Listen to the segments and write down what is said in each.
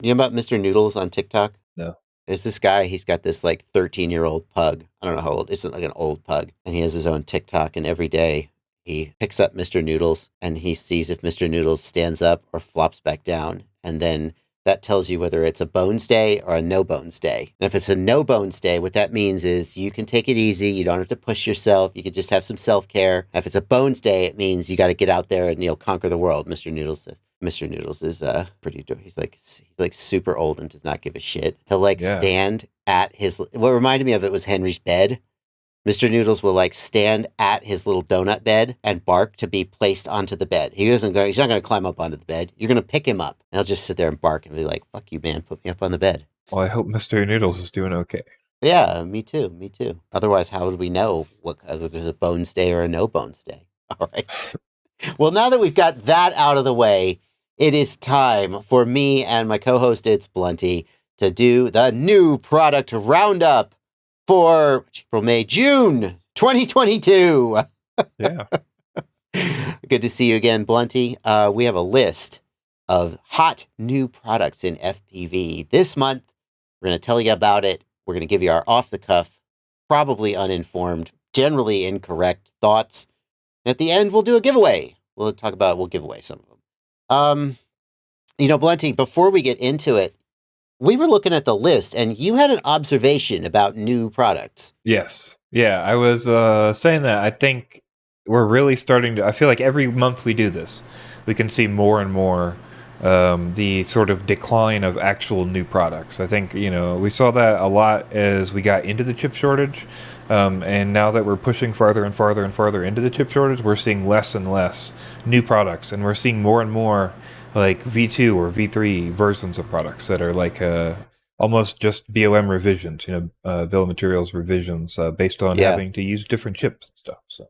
You know about Mr. Noodles on TikTok? No. There's this guy, he's got this like 13-year-old pug. I don't know how old, it's like an old pug. And he has his own TikTok, and every day he picks up Mr. Noodles and he sees if Mr. Noodles stands up or flops back down. And then that tells you whether it's a bones day or a no bones day. And if it's a no bones day, what that means is you can take it easy. You don't have to push yourself. You can just have some self-care. If it's a bones day, it means you got to get out there and, conquer the world, Mr. Noodles says. Mr. Noodles is pretty. He's like super old and does not give a shit. He'll stand at his. What reminded me of it was Henry's bed. Mr. Noodles will stand at his little donut bed and bark to be placed onto the bed. He's not going to climb up onto the bed. You're going to pick him up, and he'll just sit there and bark and be like, "Fuck you, man! Put me up on the bed." Well, I hope Mr. Noodles is doing okay. Yeah, me too. Me too. Otherwise, how would we know whether there's a bones day or a no bones day? All right. Well, now that we've got that out of the way, it is time for me and my co-host, It's Blunty, to do the new product roundup for April, May, June 2022. Yeah. Good to see you again, Blunty. We have a list of hot new products in FPV. This month, we're going to tell you about it. We're going to give you our off-the-cuff, probably uninformed, generally incorrect thoughts. At the end, we'll do a giveaway. We'll give away some of them. Blunty, before we get into it, we were looking at the list and you had an observation about new products. Yes. Yeah, I was saying that I think we're really starting to, I feel like every month we do this, we can see more and more the sort of decline of actual new products. I think, we saw that a lot as we got into the chip shortage. And now that we're pushing farther and farther and farther into the chip shortage, we're seeing less and less new products. And we're seeing more and more like V2 or V3 versions of products that are almost just BOM revisions, bill of materials revisions based on having to use different chips and stuff. So,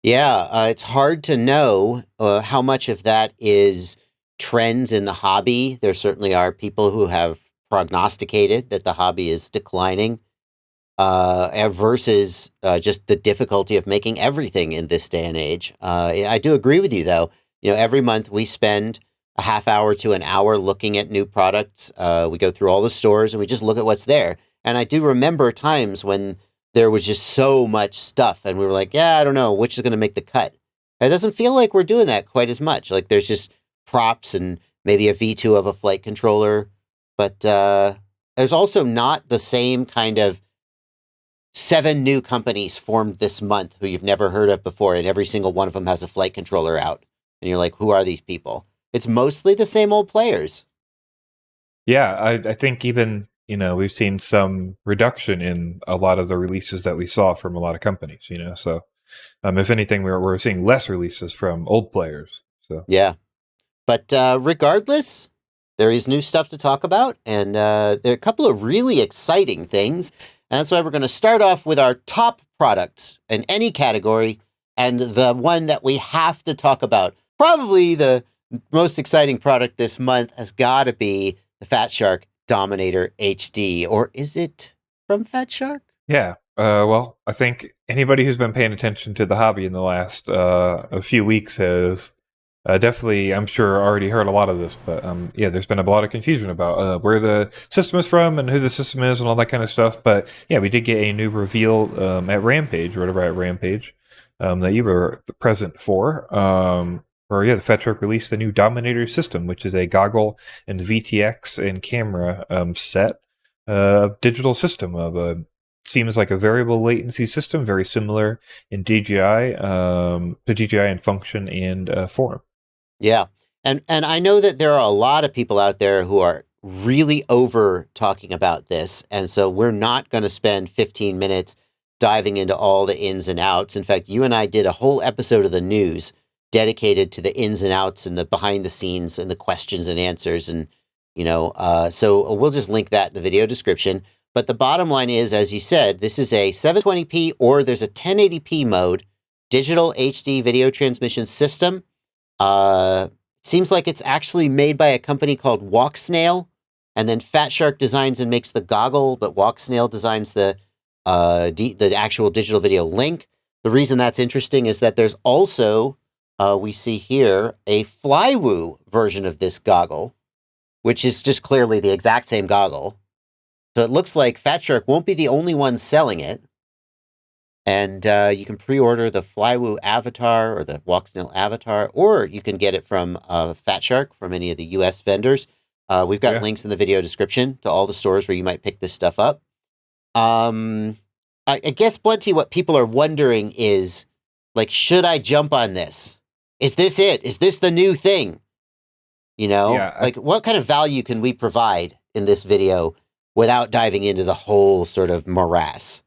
it's hard to know how much of that is trends in the hobby. There certainly are people who have prognosticated that the hobby is declining. Versus just the difficulty of making everything in this day and age. I do agree with you, though. Every month we spend a half hour to an hour looking at new products. We go through all the stores and we just look at what's there. And I do remember times when there was just so much stuff and we were like, yeah, I don't know, which is going to make the cut. It doesn't feel like we're doing that quite as much. Like there's just props and maybe a V2 of a flight controller. But there's also not the same kind of 7 new companies formed this month who you've never heard of before, and every single one of them has a flight controller out. And you're like, who are these people? It's mostly the same old players. Yeah, I think even, we've seen some reduction in a lot of the releases that we saw from a lot of companies, So if anything, we're seeing less releases from old players. So yeah. But regardless, there is new stuff to talk about, and there are a couple of really exciting things. And that's why we're going to start off with our top products in any category, and the one that we have to talk about. Probably the most exciting product this month has got to be the Fat Shark Dominator HD. Or is it from Fat Shark? Yeah. Well, I think anybody who's been paying attention to the hobby in the last a few weeks has definitely, I'm sure, already heard a lot of this, but there's been a lot of confusion about where the system is from and who the system is and all that kind of stuff. But yeah, we did get a new reveal at Rampage, Rotor Riot Rampage, that you were present for. The Fat Shark released the new Dominator system, which is a goggle and VTx and camera set digital system of a seems like a variable latency system, very similar in DJI to DJI in function and form. Yeah. And I know that there are a lot of people out there who are really over talking about this. And so we're not going to spend 15 minutes diving into all the ins and outs. In fact, you and I did a whole episode of the news dedicated to the ins and outs and the behind the scenes and the questions and answers. And, so we'll just link that in the video description. But the bottom line is, as you said, this is a 720p or there's a 1080p mode digital HD video transmission system. Seems like it's actually made by a company called Walksnail, and then Fat Shark designs and makes the goggle, but Walksnail designs the actual digital video link. The reason that's interesting is that there's also, we see here, a Flywoo version of this goggle. which is just clearly the exact same goggle. So it looks like Fat Shark won't be the only one selling it. And you can pre-order the Flywoo Avatar or the Walksnail Avatar, or you can get it from Fat Shark from any of the U.S. vendors. We've got links in the video description to all the stores where you might pick this stuff up. I guess, Plenty, what people are wondering is, like, should I jump on this? Is this it? Is this the new thing? You know, like, what kind of value can we provide in this video without diving into the whole sort of morass?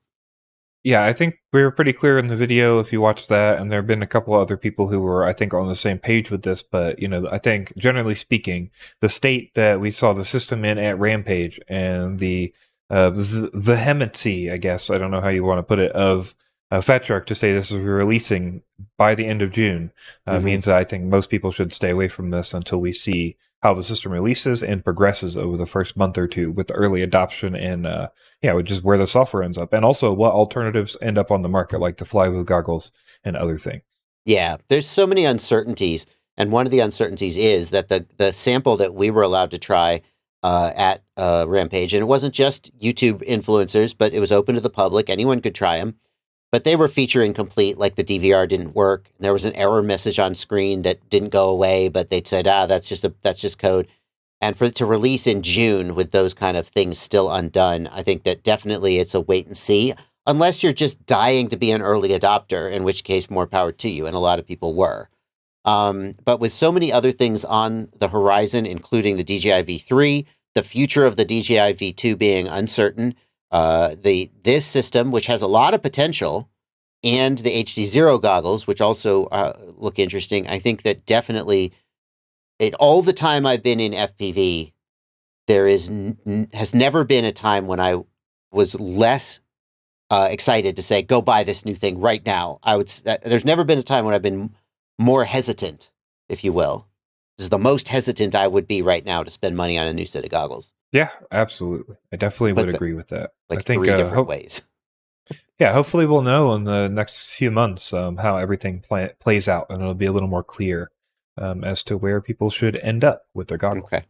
Yeah, I think we were pretty clear in the video if you watch that, and there have been a couple other people who were, I think, on the same page with this, but, you know, I think, generally speaking, the state that we saw the system in at Rampage and the vehemency, I guess, I don't know how you want to put it, of Fat Shark to say this is releasing by the end of June means that I think most people should stay away from this until we see how the system releases and progresses over the first month or two with the early adoption and just where the software ends up, and also what alternatives end up on the market, like the Flywoo goggles and other things. Yeah, there's so many uncertainties, and one of the uncertainties is that the sample that we were allowed to try at Rampage, and it wasn't just YouTube influencers, but it was open to the public. Anyone could try them. But they were feature incomplete, like the DVR didn't work. There was an error message on screen that didn't go away, but they'd said, that's just code. And for it to release in June with those kind of things still undone, I think that definitely it's a wait and see, unless you're just dying to be an early adopter, in which case more power to you, and a lot of people were. But with so many other things on the horizon, including the DJI V3, the future of the DJI V2 being uncertain, this system, which has a lot of potential, and the HD0 goggles, which also look interesting, I think that definitely, all the time I've been in FPV, there has never been a time when I was less excited to say, go buy this new thing right now. There's never been a time when I've been more hesitant, if you will. This is the most hesitant I would be right now to spend money on a new set of goggles. Yeah, absolutely. I definitely would agree with that. Like I think 3 different ways. Yeah, hopefully we'll know in the next few months how everything plays out, and it'll be a little more clear as to where people should end up with their goggles. Okay.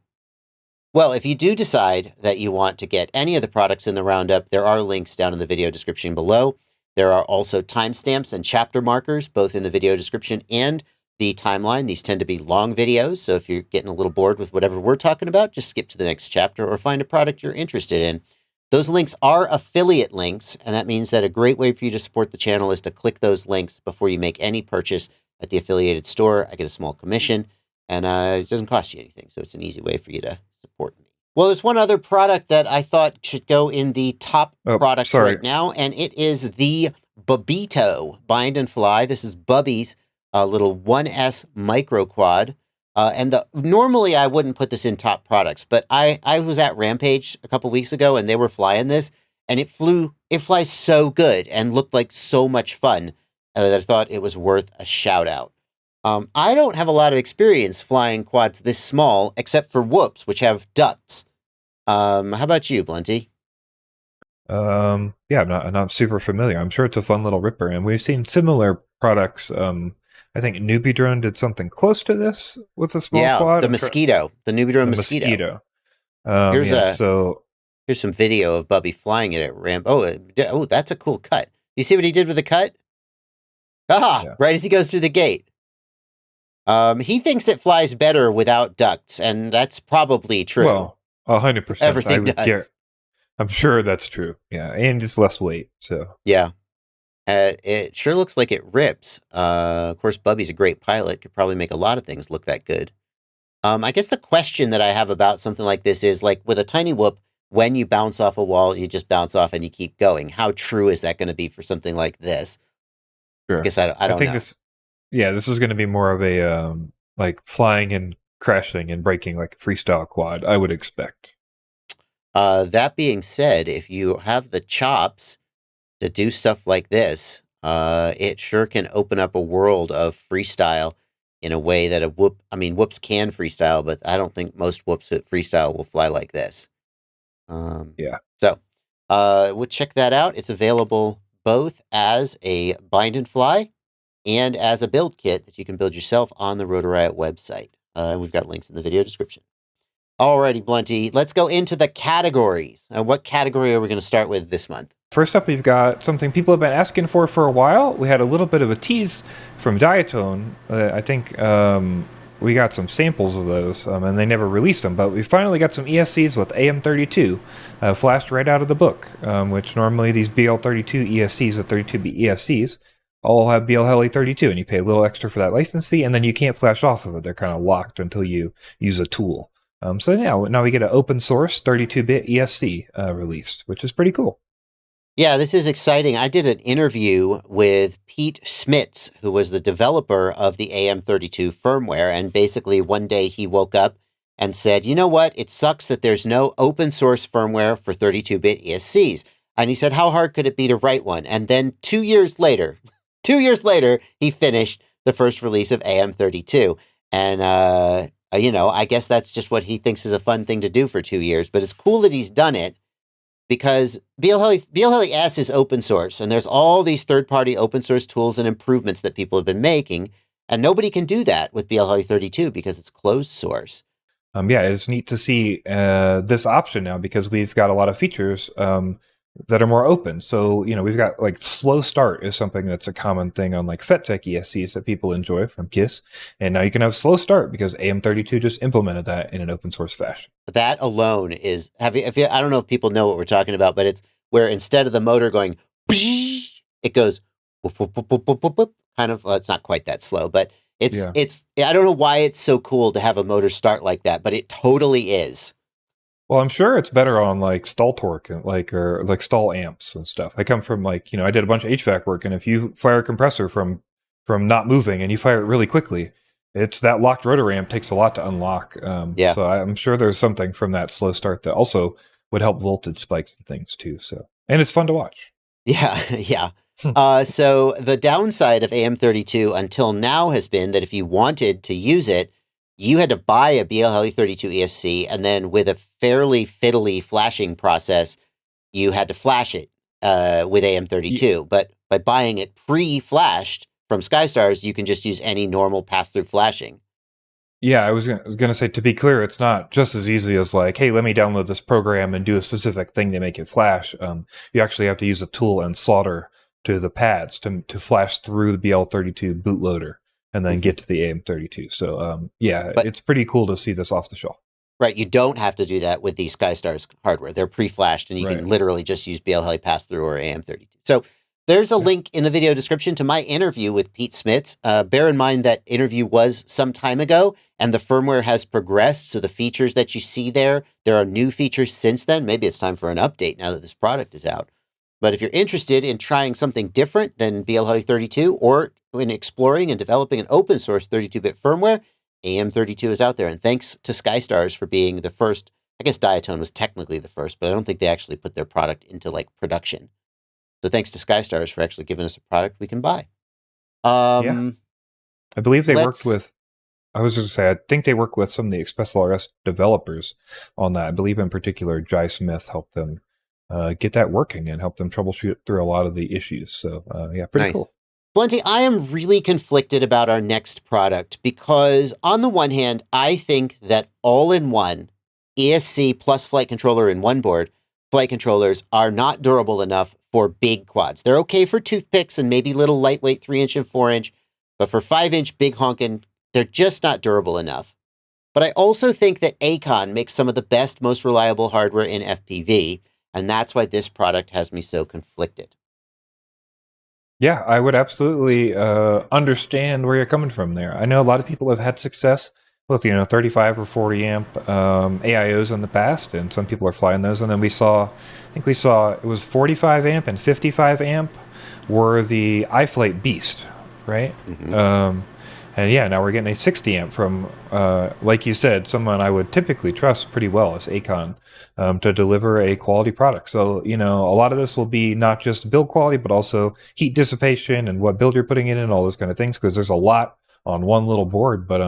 Well, if you do decide that you want to get any of the products in the roundup, there are links down in the video description below. There are also timestamps and chapter markers, both in the video description and the timeline. These tend to be long videos, so if you're getting a little bored with whatever we're talking about, just skip to the next chapter or find a product you're interested in. Those links are affiliate links, and that means that a great way for you to support the channel is to click those links before you make any purchase at the affiliated store. I get a small commission, and it doesn't cost you anything, so it's an easy way for you to support me. Well, there's one other product that I thought should go in the top products right now, and it is the Bubito Bind and Fly. This is Bubby's little 1S micro quad. And normally I wouldn't put this in top products, but I was at Rampage a couple weeks ago and they were flying this, and it flies so good and looked like so much fun that I thought it was worth a shout out. I don't have a lot of experience flying quads this small, except for whoops, which have ducts. How about you, Blenty? Yeah, I'm not super familiar. I'm sure it's a fun little ripper, and we've seen similar products. I think NewBeeDrone did something close to this with a small quad. The Mosquito, the NewBeeDrone Mosquito. Here's some video of Bubby flying it at Ramp. Oh, that's a cool cut. You see what he did with the cut? Right as he goes through the gate. He thinks it flies better without ducts, and that's probably true. Well, 100%. Everything does. I'm sure that's true. Yeah, and it's less weight. So yeah. It sure looks like it rips. Of course, Bubby's a great pilot. Could probably make a lot of things look that good. I guess the question that I have about something like this is, like, with a tiny whoop, when you bounce off a wall, you just bounce off and you keep going. How true is that going to be for something like this? Sure. I guess I don't know. This is going to be more of a like flying and crashing and breaking like a freestyle quad, I would expect. That being said, if you have the chops to do stuff like this, it sure can open up a world of freestyle in a way that whoops can freestyle, but I don't think most whoops at freestyle will fly like this. So we'll check that out. It's available both as a bind and fly and as a build kit that you can build yourself on the Rotor Riot website. We've got links in the video description. Alrighty, Blunty, let's go into the categories. What category are we going to start with this month? First up, we've got something people have been asking for a while. We had a little bit of a tease from Diatone. I think we got some samples of those, and they never released them, but we finally got some ESCs with AM32 flashed right out of the book, which normally these BL32 ESCs, the 32-bit ESCs, all have BLHeli32, and you pay a little extra for that license fee, and then you can't flash off of it. They're kind of locked until you use a tool. So now we get an open source 32-bit ESC released, which is pretty cool. Yeah, this is exciting. I did an interview with Pete Smits, who was the developer of the AM32 firmware, and basically one day he woke up and said, you know what, it sucks that there's no open source firmware for 32-bit ESCs. And he said, how hard could it be to write one? And then 2 years later, he finished the first release of AM32. And, I guess that's just what he thinks is a fun thing to do for 2 years, but it's cool that he's done it. Because BLHeli is open source, and there's all these third-party open source tools and improvements that people have been making, and nobody can do that with BLHeli32 because it's closed source. It's neat to see this option now because we've got a lot of features that are more open. So, we've got like slow start is something that's a common thing on like FETTech ESCs that people enjoy from KISS. And now you can have slow start because AM32 just implemented that in an open source fashion. That alone is, I don't know if people know what we're talking about, but it's where instead of the motor going, it goes kind of, well, it's not quite that slow, but it's, I don't know why it's so cool to have a motor start like that, but it totally is. Well, I'm sure it's better on like stall torque, or stall amps and stuff. I come from I did a bunch of HVAC work, and if you fire a compressor from not moving and you fire it really quickly, it's that locked rotor amp takes a lot to unlock. So I'm sure there's something from that slow start that also would help voltage spikes and things too. So, and it's fun to watch. Yeah. So the downside of AM32 until now has been that if you wanted to use it, you had to buy a BLHeli32 ESC, and then with a fairly fiddly flashing process, you had to flash it with AM32. But by buying it pre-flashed from SkyStars, you can just use any normal pass-through flashing. Yeah, I was going to say, to be clear, it's not just as easy as like, hey, let me download this program and do a specific thing to make it flash. You actually have to use a tool and solder to the pads to flash through the BL32 bootloader and then get to the AM32. So, but it's pretty cool to see this off the shelf. Right, you don't have to do that with the SkyStars hardware. They're pre-flashed, and you can literally just use BLHeli pass-through or AM32. So there's a link in the video description to my interview with Pete Smits. Bear in mind that interview was some time ago, and the firmware has progressed, so the features that you see there are new features since then. Maybe it's time for an update now that this product is out. But if you're interested in trying something different than BLHeli32 or in exploring and developing an open source 32-bit firmware, AM32 is out there. And thanks to SkyStars for being the first. I guess Diatone was technically the first, but I don't think they actually put their product into like production. So thanks to SkyStars for actually giving us a product we can buy. I believe they worked with, I was just going to say, I think they work with some of the XpressLRS developers on that. I believe in particular, Jai Smith helped them get that working and help them troubleshoot through a lot of the issues. So, pretty cool. Blunty, I am really conflicted about our next product because on the one hand, I think that all-in-one ESC plus flight controller in one board flight controllers are not durable enough for big quads. They're okay for toothpicks and maybe little lightweight 3-inch and 4-inch, but for 5-inch big honkin', they're just not durable enough. But I also think that Aikon makes some of the best, most reliable hardware in FPV, and that's why this product has me so conflicted. Yeah, I would absolutely understand where you're coming from there. I know a lot of people have had success with 35 or 40 amp AIOs in the past, and some people are flying those. And then we saw it was 45 amp and 55 amp were the iFlight Beast, right? Mm-hmm. And now we're getting a 60 amp from, like you said, someone I would typically trust pretty well as Aikon to deliver a quality product. So, a lot of this will be not just build quality, but also heat dissipation and what build you're putting in and all those kind of things, because there's a lot on one little board. But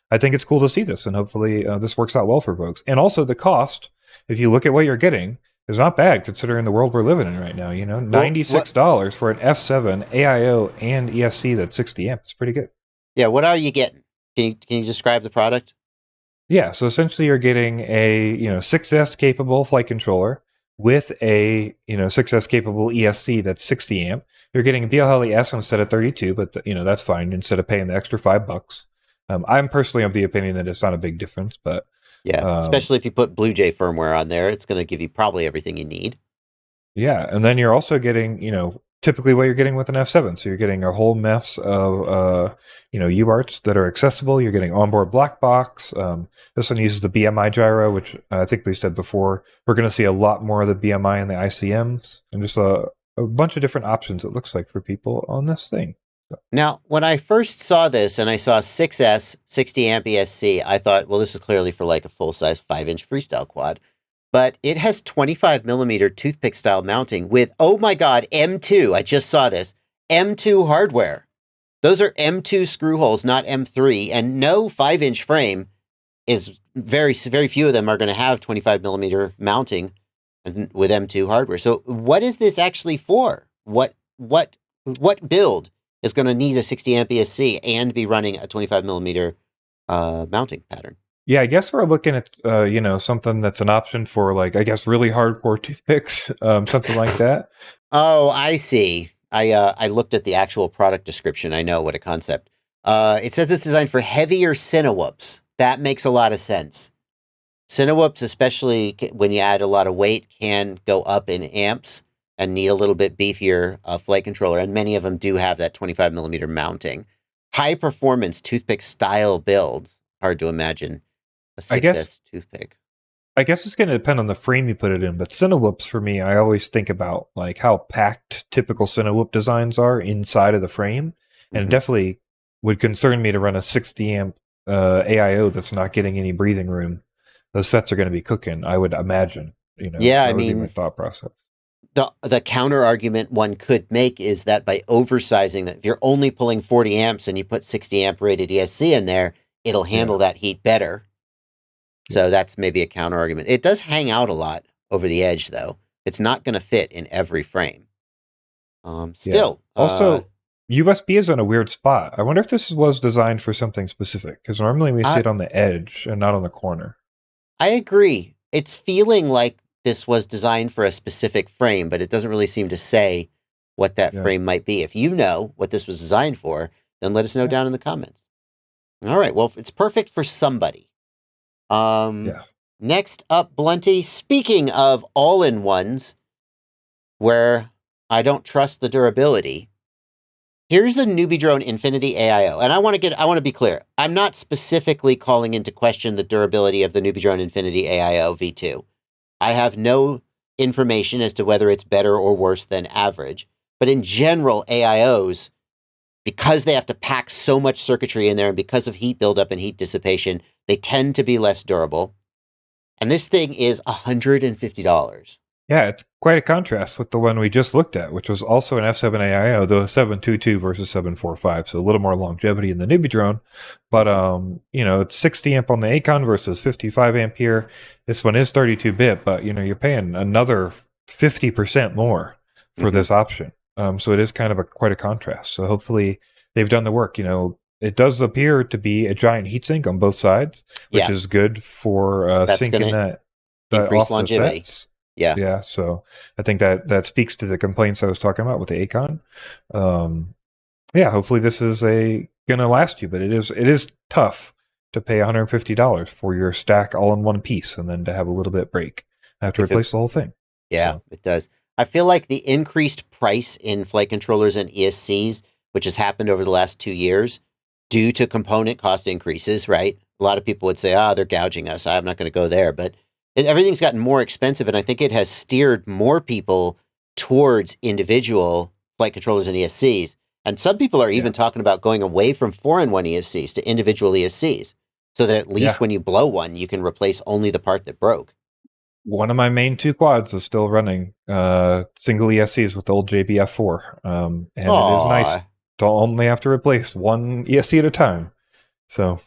I think it's cool to see this, and hopefully this works out well for folks. And also the cost, if you look at what you're getting, is not bad considering the world we're living in right now. $96 for an F7 AIO and ESC that's 60 amp. It's pretty good. Yeah, what are you getting? Can you describe the product? Yeah, so essentially you're getting a 6S capable flight controller with a 6S capable ESC that's 60 amp. You're getting BLHeli S instead of 32, but that's fine instead of paying the extra $5. I'm personally of the opinion that it's not a big difference, but Yeah, especially if you put Blue Jay firmware on there, it's going to give you probably everything you need. yeah, and then you're also getting typically what you're getting with an F7. So you're getting a whole mess of UARTs that are accessible. You're getting onboard black box. This one uses the BMI gyro, which I think we said before. We're going to see a lot more of the BMI and the ICMs, and just a bunch of different options, it looks like, for people on this thing. So. Now, when I first saw this and I saw 6S 60 amp ESC, I thought, well, this is clearly for like a full-size 5-inch freestyle quad. But it has 25 millimeter toothpick style mounting with, oh my God, M2. I just saw this. M2 hardware. Those are M2 screw holes, not M3. And no 5-inch frame is very few of them are going to have 25 millimeter mounting with M2 hardware. So what is this actually for? What build is going to need a 60 amp ESC and be running a 25 millimeter mounting pattern? Yeah, I guess we're looking at something that's an option for, like, I guess really hardcore toothpicks, something like that. Oh, I see. I looked at the actual product description. I know, what a concept. It says it's designed for heavier Cinewhoops. That makes a lot of sense. Cinewhoops, especially when you add a lot of weight, can go up in amps and need a little bit beefier flight controller, and many of them do have that 25 millimeter mounting. High performance toothpick style builds. Hard to imagine a 6S toothpick. I guess it's going to depend on the frame you put it in, but Cinewhoops, for me, I always think about like how packed typical Cinewhoop designs are inside of the frame, and it definitely would concern me to run a 60 amp AIO that's not getting any breathing room. Those FETs are going to be cooking, I would imagine. Yeah, that would be my thought process. The counter argument one could make is that by oversizing that, if you're only pulling 40 amps and you put 60 amp rated ESC in there, it'll handle that heat better. So that's maybe a counter argument. It does hang out a lot over the edge, though. It's not going to fit in every frame. Still. Also, USB is in a weird spot. I wonder if this was designed for something specific, because normally we see it on the edge and not on the corner. I agree. It's feeling like this was designed for a specific frame, but it doesn't really seem to say what that frame might be. If you know what this was designed for, then let us know down in the comments. All right. Well, it's perfect for somebody. Next up, Blunty. Speaking of all-in-ones, where I don't trust the durability, here's the NewBeeDrone Infinity AIO. And I want to be clear. I'm not specifically calling into question the durability of the NewBeeDrone Infinity AIO V2. I have no information as to whether it's better or worse than average. But in general, AIOs, because they have to pack so much circuitry in there and because of heat buildup and heat dissipation, they tend to be less durable. And this thing is $150. Yeah, it's quite a contrast with the one we just looked at, which was also an F7 AIO, though 722 versus 745, so a little more longevity in the NewBeeDrone. But, it's 60 amp on the Aikon versus 55 amp here. This one is 32-bit, but, you're paying another 50% more for this option. So it is kind of quite a contrast. So hopefully they've done the work. It does appear to be a giant heatsink on both sides, which is good for syncing that increase longevity. FETs. Yeah. So I think that speaks to the complaints I was talking about with the Aikon. Hopefully this is gonna last you, but it is tough to pay $150 for your stack all in one piece and then to have a little bit break. I have to replace the whole thing. Yeah, it does. I feel like the increased price in flight controllers and ESCs, which has happened over the last 2 years, due to component cost increases, right? A lot of people would say, they're gouging us. I'm not going to go there. But everything's gotten more expensive, and I think it has steered more people towards individual flight controllers and ESCs. And some people are even talking about going away from 4-in-1 ESCs to individual ESCs, so that at least when you blow one, you can replace only the part that broke. One of my main 2 quads is still running single ESCs with the old JBF4. And it is nice to only have to replace one ESC at a time. So,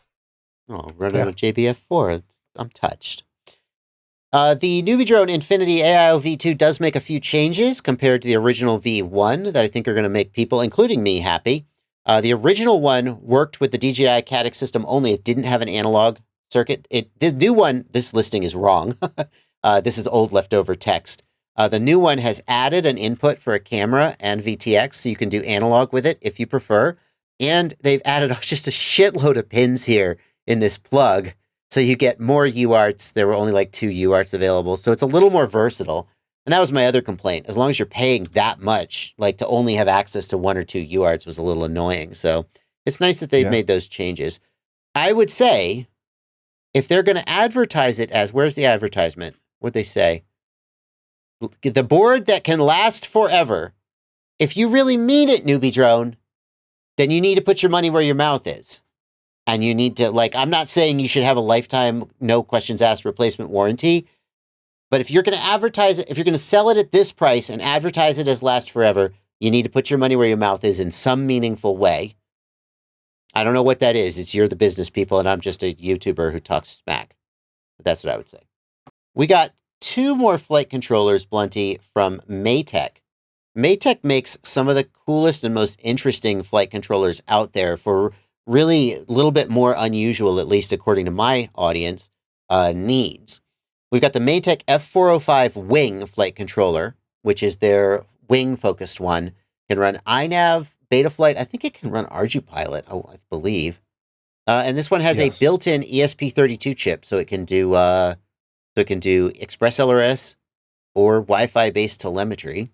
running a JBF4. I'm touched. The NewBeeDrone Infinity AIO V2 does make a few changes compared to the original V1 that I think are going to make people, including me, happy. The original one worked with the DJI Cadix system only. It didn't have an analog circuit. The new one, this listing is wrong. This is old leftover text. The new one has added an input for a camera and VTx, so you can do analog with it if you prefer. And they've added just a shitload of pins here in this plug, so you get more UARTs. There were only like 2 UARTs available, so it's a little more versatile. And that was my other complaint. As long as you're paying that much, like to only have access to 1 or 2 UARTs was a little annoying. So it's nice that they've made those changes. I would say, if they're going to advertise it as, where's the advertisement? What'd they say? The board that can last forever. If you really mean it, NewBeeDrone, then you need to put your money where your mouth is. And you need to, like, I'm not saying you should have a lifetime, no questions asked replacement warranty. But if you're going to advertise it, if you're going to sell it at this price and advertise it as last forever, you need to put your money where your mouth is in some meaningful way. I don't know what that is. You're the business people, and I'm just a YouTuber who talks smack. But that's what I would say. We got 2 more flight controllers, Blunty, from Matek. Matek makes some of the coolest and most interesting flight controllers out there for really a little bit more unusual, at least according to my audience, needs. We've got the Matek F405 Wing flight controller, which is their wing-focused one. Can run iNav, Betaflight. I think it can run ArduPilot, I believe. And this one has a built-in ESP32 chip, so it can do ExpressLRS or Wi-Fi based telemetry.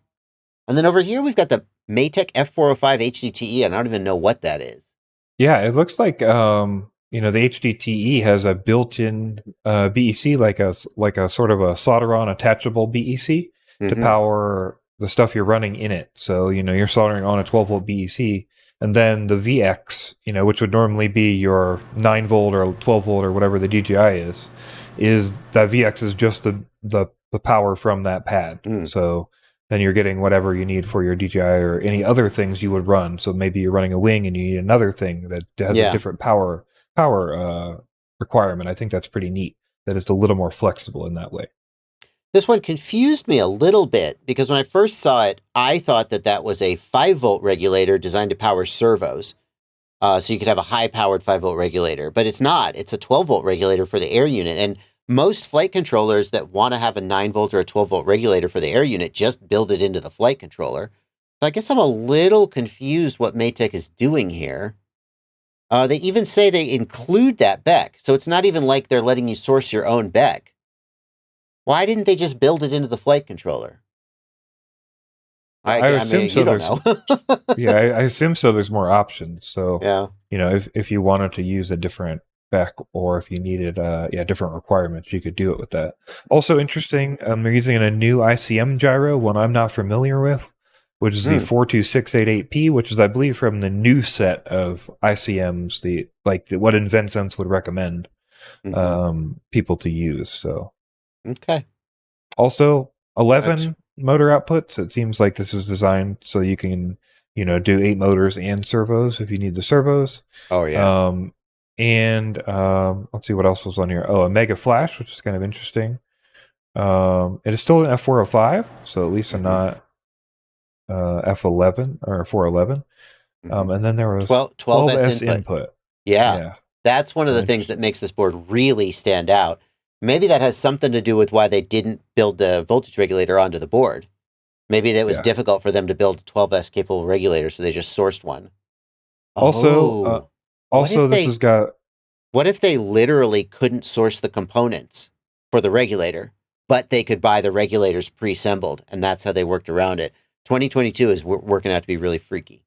And then over here we've got the Matek F405 HDTE, and I don't even know what that is. Yeah, it looks like the HDTE has a built-in BEC, like a sort of a solder-on attachable BEC to power the stuff you're running in it. So, you're soldering on a 12-volt BEC, and then the VX, which would normally be your 9-volt or 12-volt or whatever the DJI is that VX is just the power from that pad. So then you're getting whatever you need for your DJI or any other things you would run. So maybe you're running a wing and you need another thing that has a different power requirement. I think that's pretty neat, that it's a little more flexible in that way. This one confused me a little bit because when I first saw it, I thought that was a 5-volt regulator designed to power servos. So you could have a high-powered 5-volt regulator, but it's not. It's a 12-volt regulator for the air unit. And most flight controllers that want to have a 9-volt or a 12-volt regulator for the air unit just build it into the flight controller. So I guess I'm a little confused what Matek is doing here. They even say they include that BEC, so it's not even like they're letting you source your own BEC. Why didn't they just build it into the flight controller? I assume so. I assume so. There's more options. So, if you wanted to use a different BEC or if you needed different requirements, you could do it with that. Also interesting, they're using a new ICM gyro, one I'm not familiar with, which is the 42688P, which is, I believe, from the new set of ICMs, what InventSense would recommend people to use. So, okay. Also, 11 motor outputs. It seems like this is designed so you can, do 8 motors and servos if you need the servos. Oh yeah. Let's see what else was on here. Oh, a mega flash, which is kind of interesting. It is still an F405, so at least not F11 or 411. And then there was 12S input. Yeah. That's one of the things that makes this board really stand out. Maybe that has something to do with why they didn't build the voltage regulator onto the board. Maybe that was difficult for them to build a 12S capable regulator, so they just sourced one. Also, this has got... What if they literally couldn't source the components for the regulator, but they could buy the regulators pre-assembled, and that's how they worked around it? 2022 is working out to be really freaky.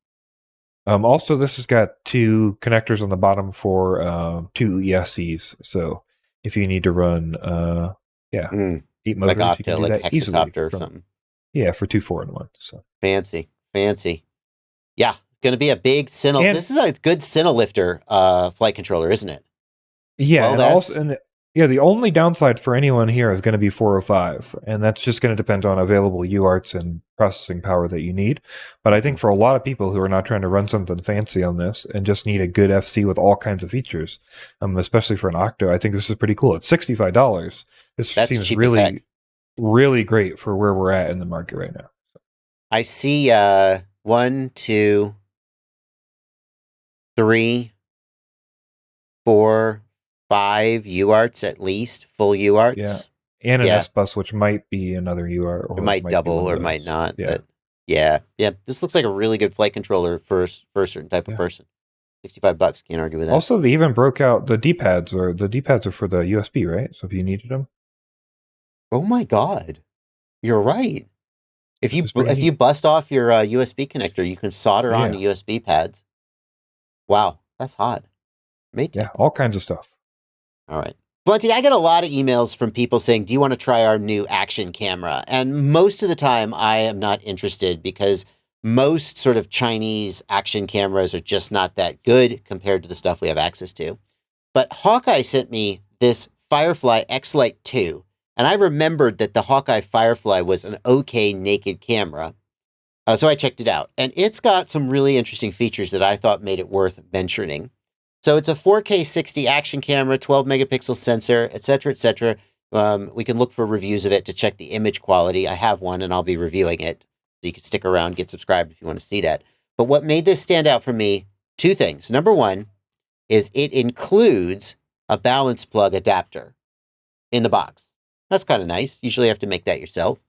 Also, this has got 2 connectors on the bottom for 2 ESCs, so if you need to run 8 motors, like you can do that Hexacopter or something. Yeah, for 2, 4, and 1. So fancy. Yeah, going to be a big Cinelifter. This is a good Cinelifter flight controller, isn't it? Yeah, the only downside for anyone here is going to be 405, and that's just going to depend on available UARTs and processing power that you need. But I think for a lot of people who are not trying to run something fancy on this and just need a good FC with all kinds of features, especially for an Octo, I think this is pretty cool. It's $65. This seems really, really great for where we're at in the market right now. I see 1, 2, 3, 4, 5 UARTs at least, full UARTs. Yeah. And an Yeah. S bus, which might be another UART, or It might be double one or of might those. not, Yeah. but yeah. This looks like a really good flight controller for a certain type of person. $65, can't argue with that. Also, they even broke out the D-pads, or the D-pads are for the USB, right? So if you needed them. Oh my god, you're right. If you It's pretty neat. bust off your USB connector, you can solder on the USB pads. Wow, that's hot. Matek. Yeah, all kinds of stuff. All right. Plenty, I get a lot of emails from people saying, do you want to try our new action camera? And most of the time, I am not interested because most sort of Chinese action cameras are just not that good compared to the stuff we have access to. But Hawkeye sent me this Firefly X-Lite 2, and I remembered that the Hawkeye Firefly was an okay naked camera. So I checked it out, and it's got some really interesting features that I thought made it worth mentioning. So it's a 4K 60 action camera, 12 megapixel sensor, etc., etc. We can look for reviews of it to check the image quality. I have one, and I'll be reviewing it. So you can stick around, get subscribed if you want to see that. But what made this stand out for me, two things. Number one is it includes a balance plug adapter in the box. That's kind of nice. Usually you have to make that yourself.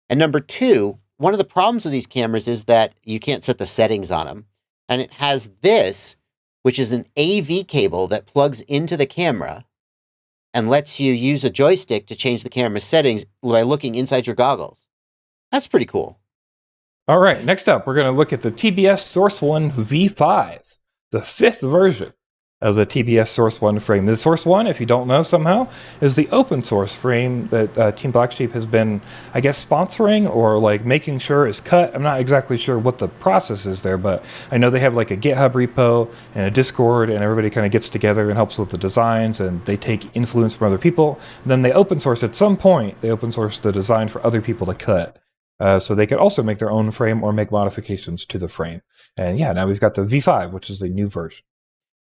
And number two, one of the problems with these cameras is that you can't set the settings on them. And it has this, which is an AV cable that plugs into the camera and lets you use a joystick to change the camera settings by looking inside your goggles. That's pretty cool. All right, next up, we're going to look at the TBS SourceOne V5, the 5th version of the TBS SourceOne frame. The SourceOne, if you don't know somehow, is the open source frame that Team Black Sheep has been, I guess, sponsoring or like making sure is cut. I'm not exactly sure what the process is there, but I know they have like a GitHub repo and a Discord, and everybody kind of gets together and helps with the designs, and they take influence from other people. And then they open source at some point. They open source the design for other people to cut. So they could also make their own frame or make modifications to the frame. And yeah, now we've got the V5, which is the new version.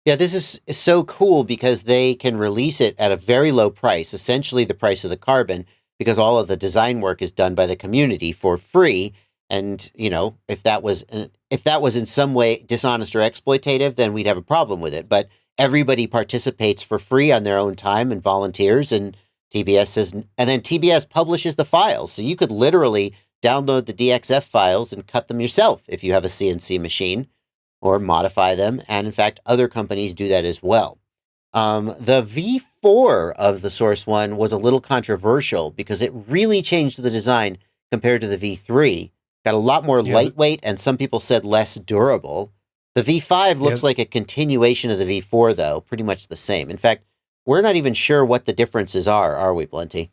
Yeah, this is so cool because they can release it at a very low price, essentially the price of the carbon, because all of the design work is done by the community for free. And, you know, if that was in some way dishonest or exploitative, then we'd have a problem with it. But everybody participates for free on their own time and volunteers, and TBS says, and then TBS publishes the files. So you could literally download the DXF files and cut them yourself if you have a CNC machine, or modify them. And in fact, other companies do that as well. The V4 of the SourceOne was a little controversial because it really changed the design compared to the V3. Got a lot more lightweight, and some people said less durable. The V5 looks like a continuation of the V4, though, pretty much the same. In fact, we're not even sure what the differences are we, Blenty?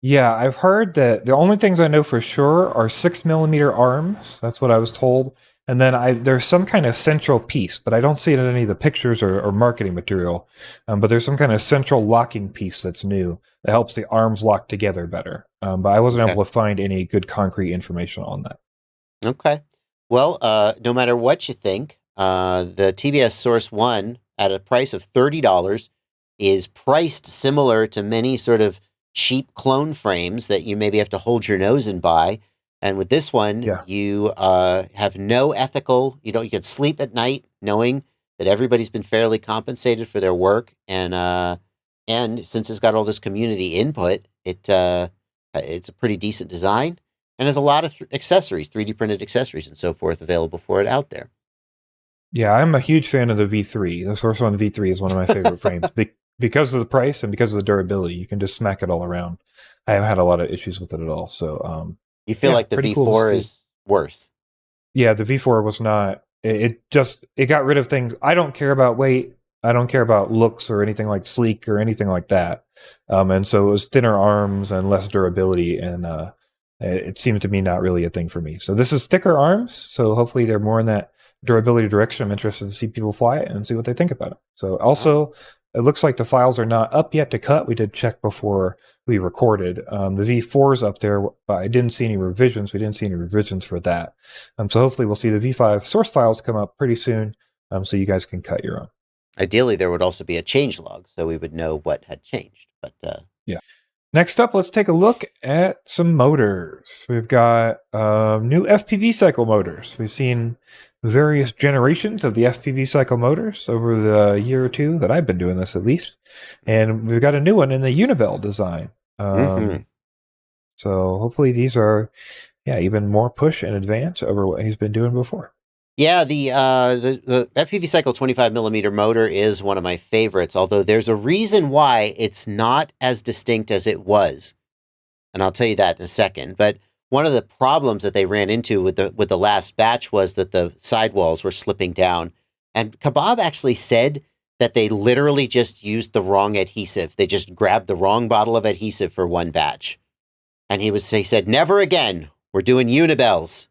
Yeah, I've heard that the only things I know for sure are 6mm arms. That's what I was told. And then there's some kind of central piece, but I don't see it in any of the pictures or marketing material. But there's some kind of central locking piece that's new that helps the arms lock together better. But I wasn't able to find any good concrete information on that. Okay. Well, no matter what you think, the TBS SourceOne at a price of $30 is priced similar to many sort of cheap clone frames that you maybe have to hold your nose and buy. And with this one, you have no ethical, you can sleep at night knowing that everybody's been fairly compensated for their work. And since it's got all this community input, it's a pretty decent design and has a lot of accessories, 3D printed accessories and so forth available for it out there. Yeah, I'm a huge fan of the V3. The SourceOne V3 is one of my favorite frames because of the price and because of the durability. You can just smack it all around. I haven't had a lot of issues with it at all. So, you feel like the V4 is worse? Yeah, the V4 was not. It got rid of things. I don't care about weight. I don't care about looks or anything like sleek or anything like that. And so it was thinner arms and less durability, and it seemed to me not really a thing for me. So this is thicker arms. So hopefully they're more in that durability direction. I'm interested to see people fly it and see what they think about it. So also, it looks like the files are not up yet to cut. We did check before we recorded. The V4 is up there, but I didn't see any revisions. We didn't see any revisions for that. So hopefully we'll see the V5 source files come up pretty soon, so you guys can cut your own. Ideally, there would also be a change log, so we would know what had changed. But yeah. Next up, let's take a look at some motors. We've got new FPVCycle motors. We've seen various generations of the FPVCycle motors over the year or two that I've been doing this, at least. And we've got a new one in the uni-bell design. So hopefully these are, even more push and advance over what he's been doing before. Yeah, the FPVCycle 25mm motor is one of my favorites, although there's a reason why it's not as distinct as it was. And I'll tell you that in a second. But one of the problems that they ran into with the last batch was that the sidewalls were slipping down. And Kebab actually said that they literally just used the wrong adhesive. They just grabbed the wrong bottle of adhesive for one batch. And he said, never again. We're doing uni-bells.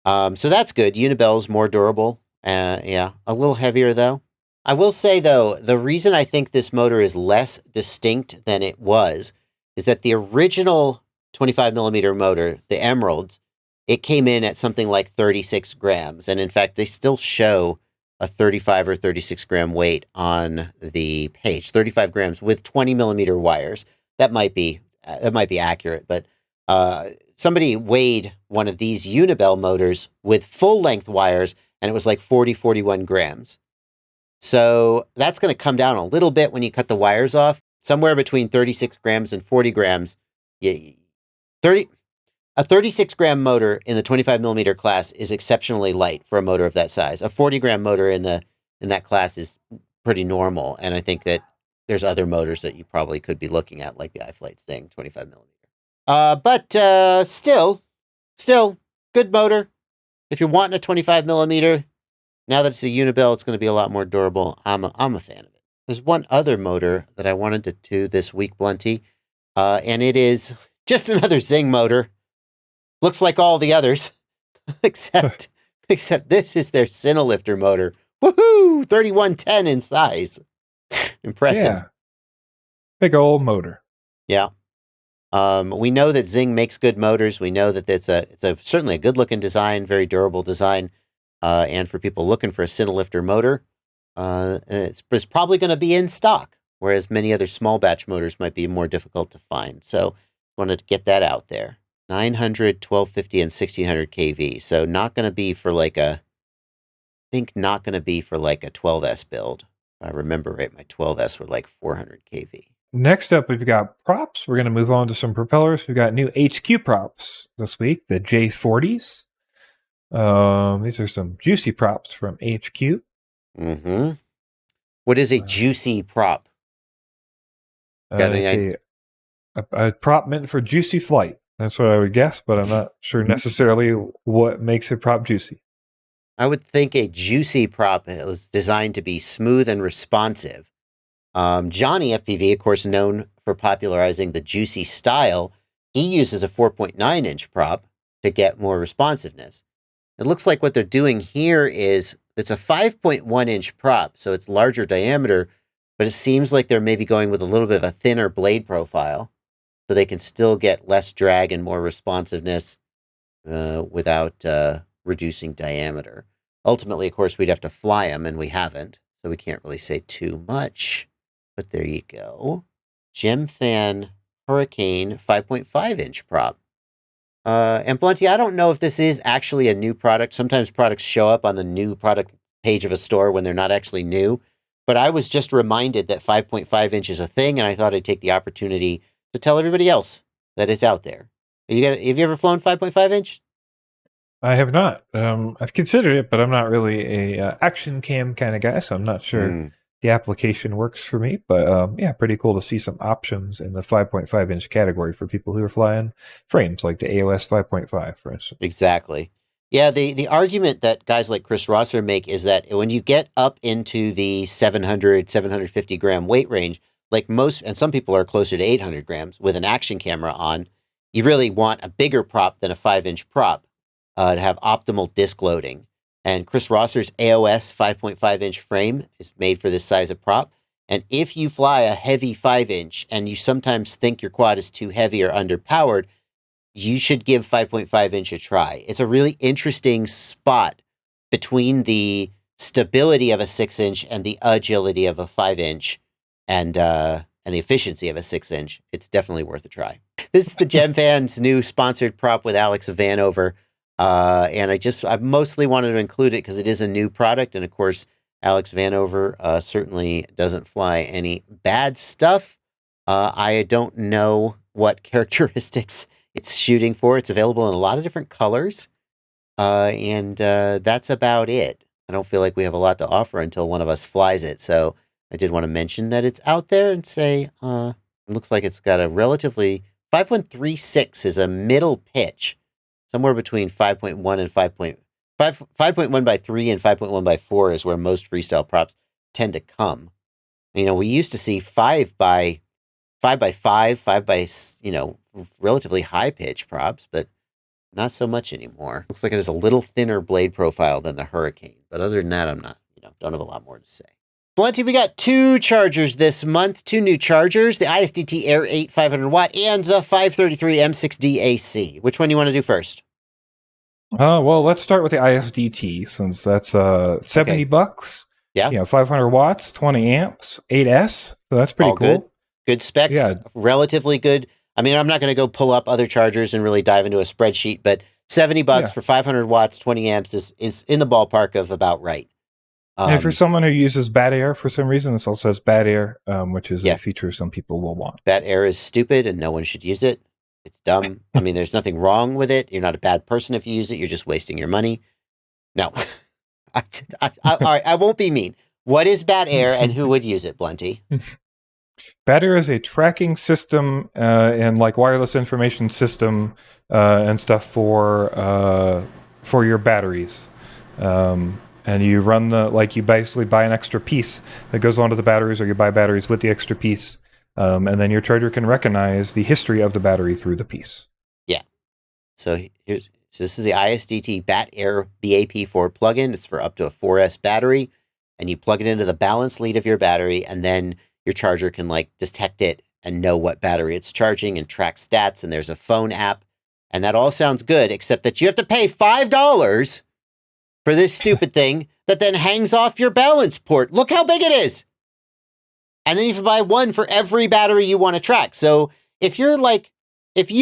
So that's good. Uni-bell's more durable. A little heavier, though. I will say, though, the reason I think this motor is less distinct than it was is that the original 25mm motor, the Emeralds, it came in at something like 36 grams. And in fact, they still show a 35 or 36 gram weight on the page. 35 grams with 20mm wires. That might be accurate, but somebody weighed one of these uni-bell motors with full-length wires, and it was like 41 grams. So that's going to come down a little bit when you cut the wires off. Somewhere between 36 grams and 40 grams. A 36-gram motor in the 25mm class is exceptionally light for a motor of that size. A 40-gram motor in that class is pretty normal, and I think that there's other motors that you probably could be looking at, like the iFlight Xing 25mm. But still, good motor. If you're wanting a 25mm, now that it's a uni-bell, it's going to be a lot more durable. I'm a fan of it. There's one other motor that I wanted to do this week, Blunty, and it is just another Xing motor. Looks like all the others, except this is their Cinelifter motor. Woohoo! 3110 in size. Impressive. Yeah. Big old motor. Yeah. We know that Xing makes good motors. We know that it's certainly a good-looking design, very durable design. And for people looking for a Cinelifter motor, it's probably going to be in stock, whereas many other small batch motors might be more difficult to find. So wanted to get that out there. 900, 1250, and 1600 kV. So not going to be for like a 12S build. If I remember right, my 12S were like 400 kV. Next up, we've got props. We're going to move on to some propellers. We've got new HQ props this week, the J40s. These are some juicy props from HQ. Mm-hmm. What is a juicy prop? A prop meant for juicy flight. That's what I would guess, but I'm not sure necessarily what makes a prop juicy. I would think a juicy prop is designed to be smooth and responsive. Johnny FPV, of course, known for popularizing the juicy style, he uses a 4.9-inch prop to get more responsiveness. It looks like what they're doing here is it's a 5.1-inch prop, so it's larger diameter, but it seems like they're maybe going with a little bit of a thinner blade profile so they can still get less drag and more responsiveness without reducing diameter. Ultimately, of course, we'd have to fly them, and we haven't, so we can't really say too much. But there you go. Gemfan Hurricane 5.5-inch prop. And Blunty, I don't know if this is actually a new product. Sometimes products show up on the new product page of a store when they're not actually new. But I was just reminded that 5.5 inch is a thing, and I thought I'd take the opportunity to tell everybody else that it's out there. Have you ever flown 5.5 inch? I have not. I've considered it, but I'm not really a action cam kind of guy, so I'm not sure the application works for me. But yeah, pretty cool to see some options in the 5.5 inch category for people who are flying frames like the AOS 5.5, for instance. Exactly. Yeah, the argument that guys like Chris Rosser make is that when you get up into the 700, 750 gram weight range, like most, and some people are closer to 800 grams with an action camera on, you really want a bigger prop than a 5-inch prop to have optimal disc loading. And Chris Rosser's AOS 5.5-inch frame is made for this size of prop. And if you fly a heavy 5-inch and you sometimes think your quad is too heavy or underpowered, you should give 5.5 inch a try. It's a really interesting spot between the stability of a 6-inch and the agility of a 5-inch. And and the efficiency of a 6-inch, it's definitely worth a try. This is the Gemfan's new sponsored prop with Alex Vanover. And I mostly wanted to include it because it is a new product. And of course, Alex Vanover certainly doesn't fly any bad stuff. I don't know what characteristics it's shooting for. It's available in a lot of different colors. And that's about it. I don't feel like we have a lot to offer until one of us flies it. So I did want to mention that it's out there and say, it looks like it's got a relatively 5136 is a middle pitch, somewhere between 5.1 and 5.1 by 3 and 5.1 by 4 is where most freestyle props tend to come. You know, we used to see 5 by 5 by, you know, relatively high pitch props, but not so much anymore. Looks like it has a little thinner blade profile than the Hurricane. But other than that, I'm not, don't have a lot more to say. Plenty, we got 2 chargers this month, 2 new chargers, the ISDT Air8 500 watt and the 533 M6DAC. Which one do you want to do first? Well, let's start with the ISDT since that's $70 bucks. Yeah. 500 watts, 20 amps, 8S. So that's pretty cool. Good specs. Yeah. Relatively good. I mean, I'm not going to go pull up other chargers and really dive into a spreadsheet, but $70 for 500 watts, 20 amps is in the ballpark of about right. And for someone who uses bad air for some reason, this also says bad air, which is a feature some people will want. Bad air is stupid and no one should use it. It's dumb. I mean, there's nothing wrong with it. You're not a bad person if you use it. You're just wasting your money. No. All right, I won't be mean. What is bad air and who would use it, Blenty? Bad air is a tracking system and like wireless information system and stuff for your batteries. And you run you basically buy an extra piece that goes onto the batteries, or you buy batteries with the extra piece. And then your charger can recognize the history of the battery through the piece. Yeah. So this is the ISDT Bat Air BAP4 plugin. It's for up to a 4S battery. And you plug it into the balance lead of your battery, and then your charger can detect it and know what battery it's charging and track stats. And there's a phone app. And that all sounds good, except that you have to pay $5 for this stupid thing that then hangs off your balance port. Look how big it is. And then you have to buy one for every battery you want to track. So if you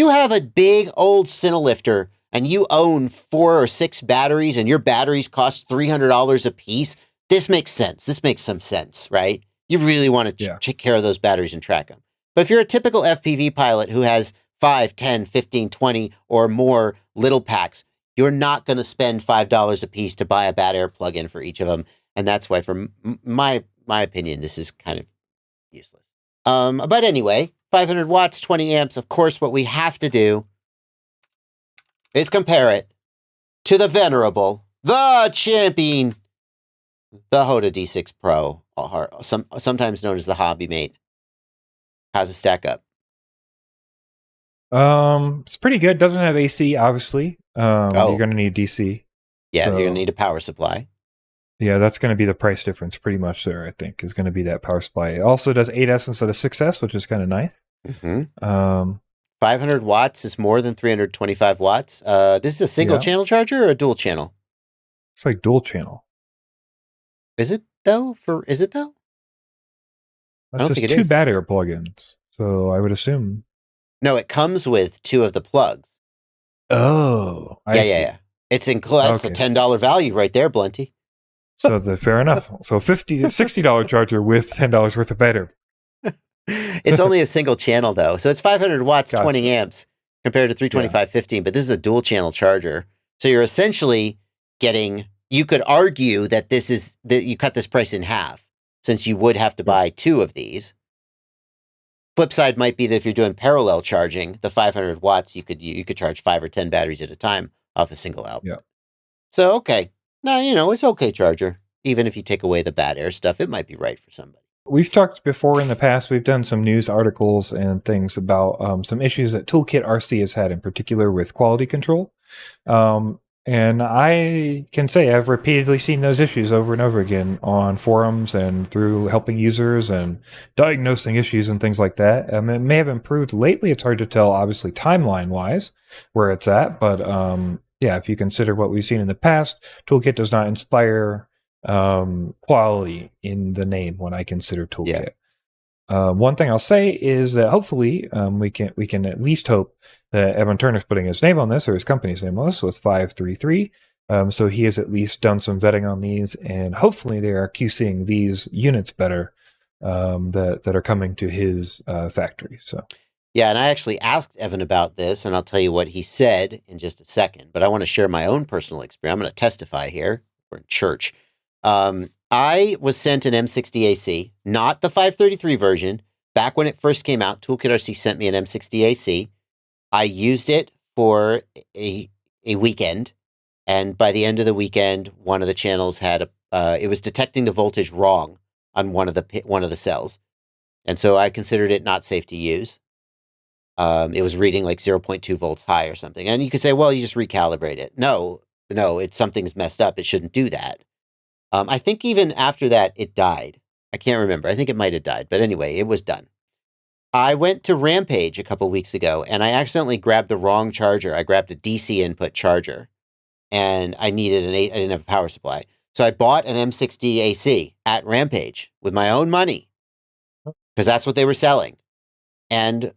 have a big old Cinelifter and you own 4 or 6 batteries and your batteries cost $300 a piece, this makes sense. This makes some sense, right? You really want to take care of those batteries and track them. But if you're a typical FPV pilot who has 5, 10, 15, 20 or more little packs, you're not going to spend $5 a piece to buy a bad air plug-in for each of them. And that's why, from my opinion, this is kind of useless. But anyway, 500 watts, 20 amps. Of course, what we have to do is compare it to the venerable, the champion, the Hoda D6 Pro, sometimes known as the Hobby Mate. How's it stack up? It's pretty good. Doesn't have AC, obviously. You're going to need DC. Yeah, so you're going to need a power supply. Yeah, that's going to be the price difference pretty much there, I think, is going to be that power supply. It also does 8S instead of 6S, which is kind of nice. Mm-hmm. 500 watts is more than 325 watts. This is a single channel charger or a dual channel? It's like dual channel. Is it though? I don't think it is. 2 bad air plugins, so I would assume. No, it comes with 2 of the plugs. Oh, yeah. It's included. That's a $10 value right there, Blenty. So fair enough. So $60 charger with $10 worth of bad air. It's only a single channel though, so it's 500 watts, 20 amps compared to 325, 15. But this is a dual channel charger, so you're essentially getting. You could argue that you cut this price in half, since you would have to buy 2 of these. Flip side might be that if you're doing parallel charging, the 500 watts, you could charge 5 or 10 batteries at a time off a single output. Yeah. So, okay. No, it's okay charger. Even if you take away the bad air stuff, it might be right for somebody. We've talked before in the past, we've done some news articles and things about some issues that ToolkitRC has had in particular with quality control. And I can say I've repeatedly seen those issues over and over again on forums and through helping users and diagnosing issues and things like that. It may have improved lately. It's hard to tell, obviously, timeline-wise, where it's at. But if you consider what we've seen in the past, Toolkit does not inspire quality in the name when I consider Toolkit. One thing I'll say is that hopefully we can at least hope that Evan Turner's putting his name on this, or his company's name on this, with 533. So he has at least done some vetting on these, and hopefully they are QCing these units better that are coming to his factory. So. Yeah, and I actually asked Evan about this, and I'll tell you what he said in just a second. But I want to share my own personal experience. I'm going to testify here. We're in church. I was sent an M6DAC, not the 533 version. Back when it first came out, ToolkitRC sent me an M6DAC. I used it for a weekend, and by the end of the weekend, one of the channels had it was detecting the voltage wrong on one of the cells, and so I considered it not safe to use. It was reading like 0.2 volts high or something. And you could say, well, you just recalibrate it. No, something's messed up. It shouldn't do that. I think even after that, it died. I can't remember. I think it might have died. But anyway, it was done. I went to Rampage a couple weeks ago, and I accidentally grabbed the wrong charger. I grabbed a DC input charger, and I didn't have a power supply. So I bought an M6D AC at Rampage with my own money, because that's what they were selling. And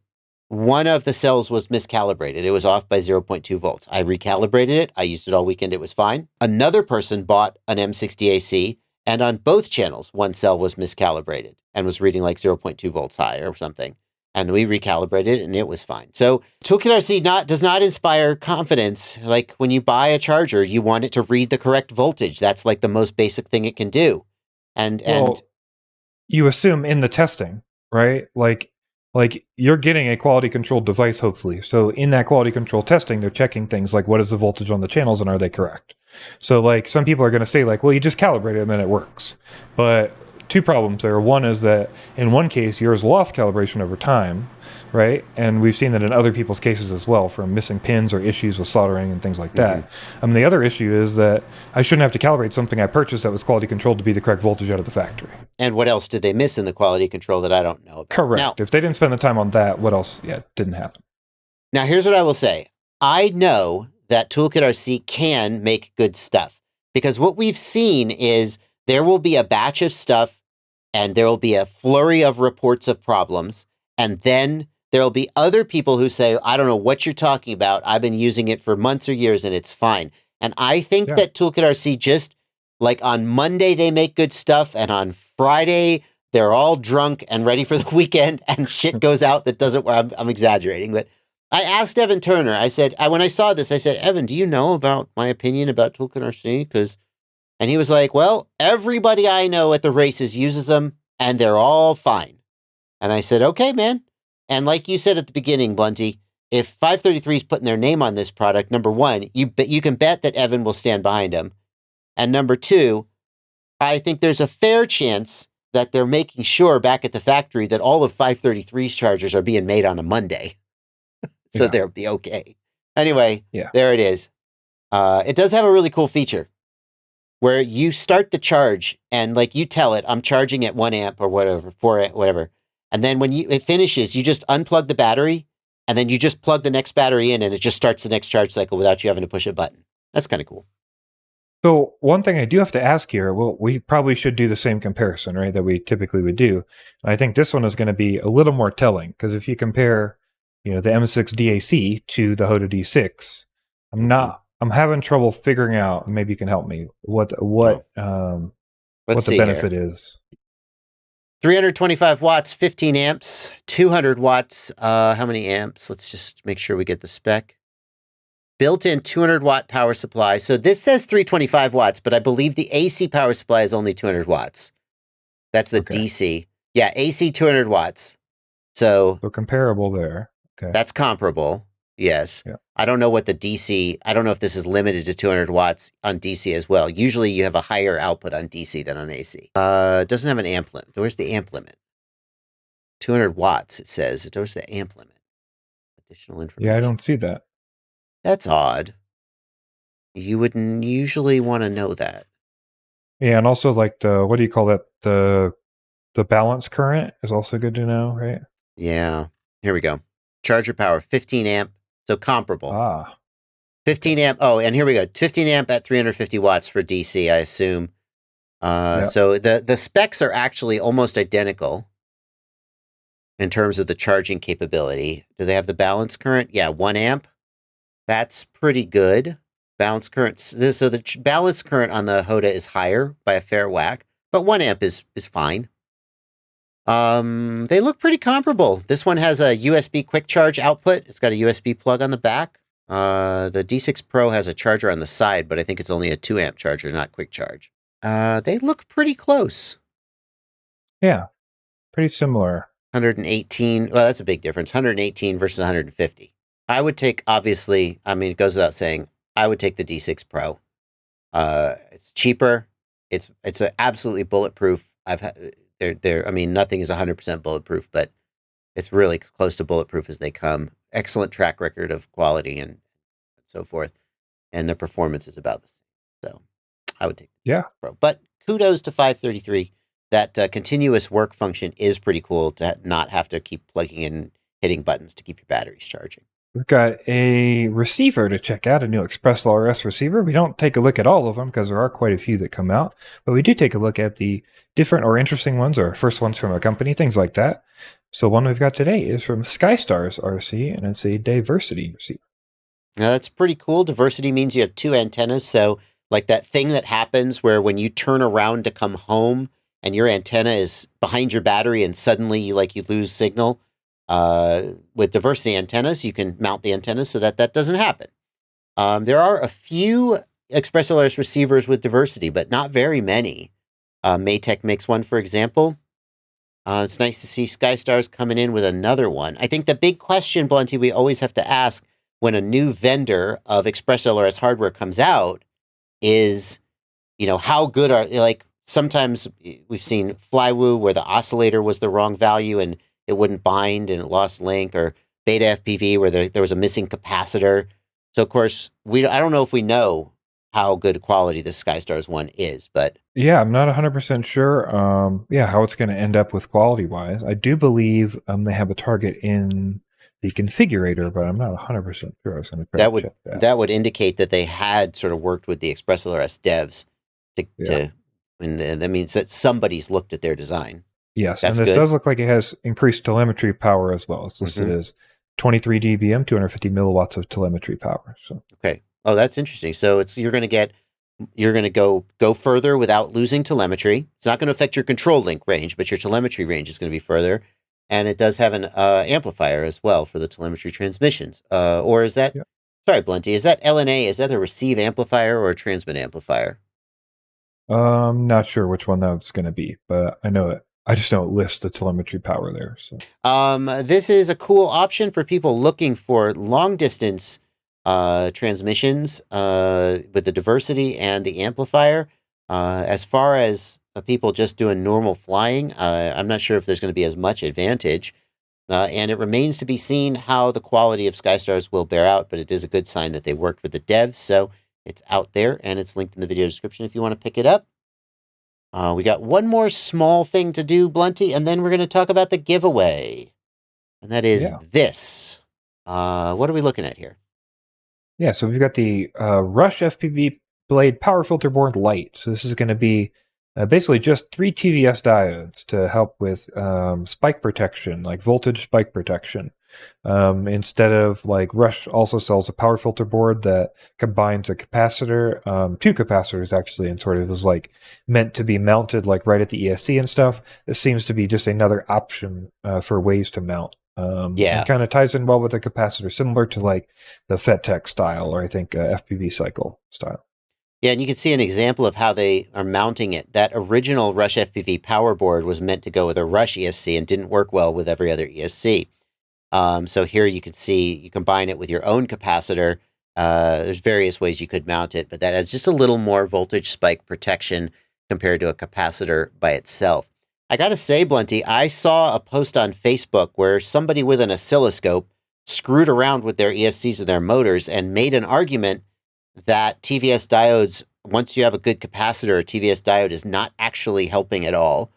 one of the cells was miscalibrated. It was off by 0.2 volts. I recalibrated it. I used it all weekend. It was fine. Another person bought an M6DAC, and on both channels, one cell was miscalibrated and was reading like 0.2 volts high or something. And we recalibrated it, and it was fine. So ToolkitRC does not inspire confidence. Like when you buy a charger, you want it to read the correct voltage. That's like the most basic thing it can do. And you assume in the testing, right? Like you're getting a quality controlled device, hopefully. So in that quality control testing, they're checking things like what is the voltage on the channels and are they correct? So like some people are going to say like, well, you just calibrate it and then it works. But two problems there. One is that in one case, yours lost calibration over time, right? And we've seen that in other people's cases as well, from missing pins or issues with soldering and things like that. The other issue is that I shouldn't have to calibrate something I purchased that was quality controlled to be the correct voltage out of the factory. And what else did they miss in the quality control that I don't know about? Correct. Now, if they didn't spend the time on that, what else? Yeah, didn't happen. Now, here's what I will say. I know that ToolkitRC can make good stuff, because what we've seen is there will be a batch of stuff and there will be a flurry of reports of problems. And then there will be other people who say, I don't know what you're talking about. I've been using it for months or years and it's fine. And I think that ToolkitRC just, like on Monday, they make good stuff. And on Friday, they're all drunk and ready for the weekend and shit goes out that doesn't work. I'm exaggerating, but I asked Evan Turner, I said, when I saw this, I said, Evan, do you know about my opinion about ToolkitRC? And he was like, well, everybody I know at the races uses them and they're all fine. And I said, okay, man. And like you said at the beginning, Blunty, if 533 is putting their name on this product, number one, you can bet that Evan will stand behind him. And number two, I think there's a fair chance that they're making sure back at the factory that all of 533's chargers are being made on a Monday. So they'll be okay. Anyway, there it is. It does have a really cool feature where you start the charge and like you tell it, I'm charging at 1 amp or whatever, 4 amp, whatever. And then when it finishes, you just unplug the battery and then you just plug the next battery in and it just starts the next charge cycle without you having to push a button. That's kind of cool. So one thing I do have to ask here, well, we probably should do the same comparison, right, that we typically would do. And I think this one is going to be a little more telling, because if you compare, the M6 DAC to the Hoto D6, I'm having trouble figuring out, maybe you can help me, what the benefit is. 325 watts, 15 amps, 200 watts. How many amps? Let's just make sure we get the spec. Built-in 200 watt power supply. So this says 325 watts, but I believe the AC power supply is only 200 watts. That's the DC. Yeah, AC 200 watts. So comparable there. Okay. That's comparable. Yes. Yeah. I don't know what the DC, I don't know if this is limited to 200 watts on DC as well. Usually you have a higher output on DC than on AC. It doesn't have an amp limit. Where's the amp limit? 200 watts, it says. Where's the amp limit? Additional information. Yeah, I don't see that. That's odd. You wouldn't usually want to know that. Yeah, and also like what do you call that? The balance current is also good to know, right? Yeah. Here we go. Charger power, 15 amp. So comparable. 15 amp. Oh, and here we go. 15 amp at 350 watts for DC, I assume. So the specs are actually almost identical. in terms of the charging capability. Do they have the balance current? Yeah, 1 amp. That's pretty good. Balance current. So the balance current on the Hoda is higher by a fair whack, but 1 amp is fine. They look pretty comparable. This one has a USB quick charge output. It's got a USB plug on the back. The D6 Pro has a charger on the side, but I think it's only a 2 amp charger, not quick charge. They look pretty close. Yeah, pretty similar. 118. Well, that's a big difference. 118 versus 150. I would take, obviously, I mean, it goes without saying, I would take the D6 Pro. It's cheaper. It's absolutely bulletproof. I mean, nothing is 100% bulletproof, but it's really close to bulletproof as they come. Excellent track record of quality and so forth. And the performance is about the same. So I would take the Pro. But kudos to 533. That continuous work function is pretty cool to not have to keep plugging in, hitting buttons to keep your batteries charging. We've got a receiver to check out, a new ExpressLRS receiver. We don't take a look at all of them because there are quite a few that come out, but we do take a look at the different or interesting ones or first ones from a company, things like that. So one we've got today is from SkystarsRC, and it's a diversity receiver. Now that's pretty cool. Diversity means you have 2 antennas. So like that thing that happens where when you turn around to come home and your antenna is behind your battery and suddenly you lose signal. With diversity antennas, you can mount the antennas so that doesn't happen. There are a few ExpressLRS receivers with diversity, but not very many. Matek makes one, for example. It's nice to see SkyStars coming in with another one. I think the big question, Blunty, we always have to ask when a new vendor of ExpressLRS hardware comes out is, how good are, sometimes we've seen Flywoo where the oscillator was the wrong value and it wouldn't bind and it lost link, or Beta FPV where there was a missing capacitor. So, of course, I don't know if we know how good quality the SkyStars one is, but... Yeah, I'm not 100% sure how it's going to end up with quality-wise. I do believe they have a target in the configurator, but I'm not 100% sure. I was going to check that. That would indicate that they had sort of worked with the ExpressLRS devs that means that somebody's looked at their design. Yes, and this does look like it has increased telemetry power as well. It's listed as 23 dBm, 250 milliwatts of telemetry power. So okay. Oh, that's interesting. So you're going to go further without losing telemetry. It's not going to affect your control link range, but your telemetry range is going to be further. And it does have an amplifier as well for the telemetry transmissions. Or is that, sorry, Blunty, is that LNA? Is that a receive amplifier or a transmit amplifier? I'm not sure which one that's going to be, but I know it. I just don't list the telemetry power there. So, this is a cool option for people looking for long distance transmissions with the diversity and the amplifier. As far as people just doing normal flying, I'm not sure if there's going to be as much advantage. And it remains to be seen how the quality of SkyStars will bear out, but it is a good sign that they worked with the devs. So it's out there and it's linked in the video description if you want to pick it up. We got one more small thing to do, Blunty, and then we're going to talk about the giveaway. And that is this. What are we looking at here? Yeah, so we've got the RushFPV Blade Power Filter Board Lite. So this is going to be basically just 3 TBS diodes to help with spike protection, like voltage spike protection. Instead of Rush also sells a power filter board that combines a capacitor, 2 capacitors actually, and sort of is meant to be mounted right at the ESC and stuff. This seems to be just another option for ways to mount. It kind of ties in well with the capacitor, similar to the VTx style, or I think FPVCycle style. Yeah, and you can see an example of how they are mounting it. That original RushFPV power board was meant to go with a Rush ESC and didn't work well with every other ESC. So here you can see you combine it with your own capacitor. There's various ways you could mount it, but that has just a little more voltage spike protection compared to a capacitor by itself. I got to say, Blunty, I saw a post on Facebook where somebody with an oscilloscope screwed around with their ESCs and their motors and made an argument that TVS diodes, once you have a good capacitor, a TVS diode is not actually helping at all.